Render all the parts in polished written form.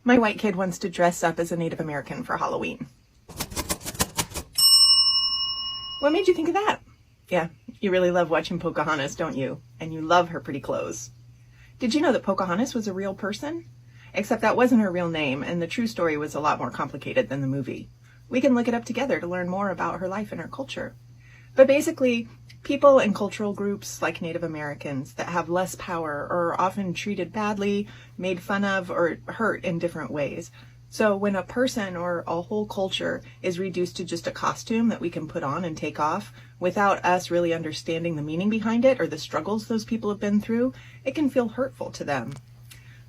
My white kid wants to dress up as a Native American for Halloween. What made you think of that? Yeah, you really love watching Pocahontas, don't you? And you love her pretty clothes. Did you know that Pocahontas was a real person? Except that wasn't her real name, and the true story was a lot more complicated than the movie. We can look it up together to learn more about her life and her culture. But basically, people and cultural groups like Native Americans that have less power are often treated badly, made fun of, or hurt in different ways. So when a person or a whole culture is reduced to just a costume that we can put on and take off without us really understanding the meaning behind it or the struggles those people have been through, it can feel hurtful to them.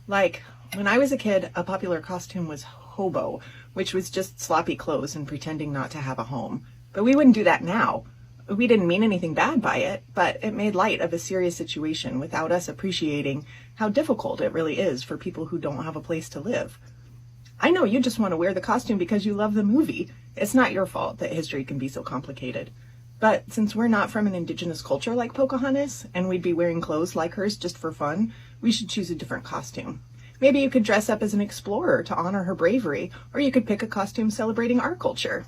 Like, when I was a kid, a popular costume was hobo, which was just sloppy clothes and pretending not to have a home. But we wouldn't do that now. We didn't mean anything bad by it, but it made light of a serious situation without us appreciating how difficult it really is for people who don't have a place to live. I know you just want to wear the costume because you love the movie. It's not your fault that history can be so complicated. But since we're not from an indigenous culture like Pocahontas, and we'd be wearing clothes like hers just for fun, we should choose a different costume. Maybe you could dress up as an explorer to honor her bravery, or you could pick a costume celebrating our culture.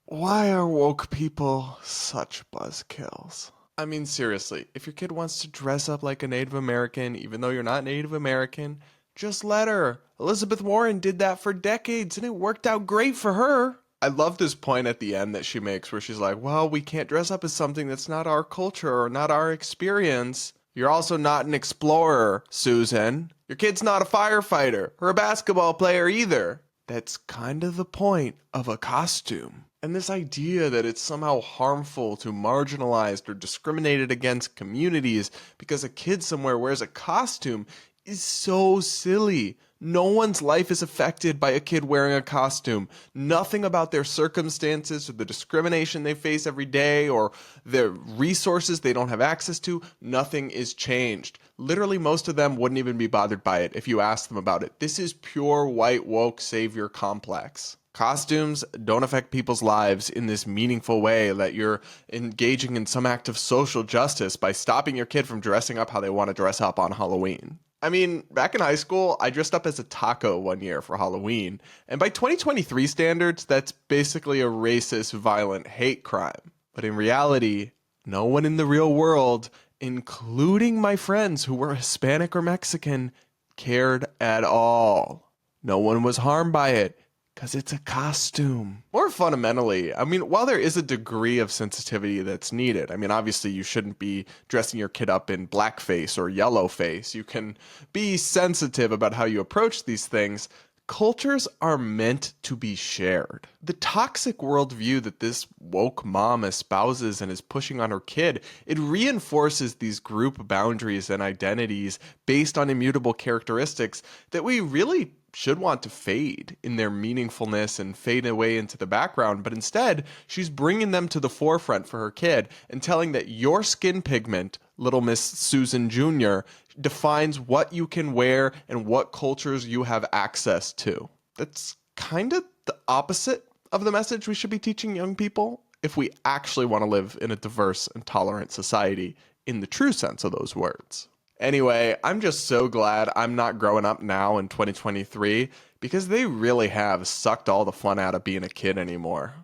Why are woke people such buzzkills? I mean, seriously, if your kid wants to dress up like a Native American, even though you're not Native American, just let her. Elizabeth Warren did that for decades and it worked out great for her. I love this point at the end that she makes where she's like, well, we can't dress up as something that's not our culture or not our experience. You're also not an explorer, Susan. Your kid's not a firefighter or a basketball player either. That's kind of the point of a costume. And this idea that it's somehow harmful to marginalized or discriminated against communities because a kid somewhere wears a costume is so silly. No one's life is affected by a kid wearing a costume. Nothing about their circumstances or the discrimination they face every day or the resources they don't have access to, nothing is changed. Literally, most of them wouldn't even be bothered by it if you asked them about it. This is pure white woke savior complex. Costumes don't affect people's lives in this meaningful way that you're engaging in some act of social justice by stopping your kid from dressing up how they want to dress up on Halloween. I mean, back in high school, I dressed up as a taco one year for Halloween, and by 2023 standards, that's basically a racist, violent hate crime. But in reality, no one in the real world, including my friends who were Hispanic or Mexican, cared at all. No one was harmed by it. Because it's a costume. More fundamentally, I mean, while there is a degree of sensitivity that's needed, I mean, obviously you shouldn't be dressing your kid up in blackface or yellowface. You can be sensitive about how you approach these things. Cultures are meant to be shared. The toxic worldview that this woke mom espouses and is pushing on her kid, it reinforces these group boundaries and identities based on immutable characteristics that we really should want to fade in their meaningfulness and fade away into the background, but instead, she's bringing them to the forefront for her kid and telling that your skin pigment, little Miss Susan Jr., defines what you can wear and what cultures you have access to. That's kind of the opposite of the message we should be teaching young people if we actually want to live in a diverse and tolerant society in the true sense of those words. Anyway, I'm just so glad I'm not growing up now in 2023 because they really have sucked all the fun out of being a kid anymore.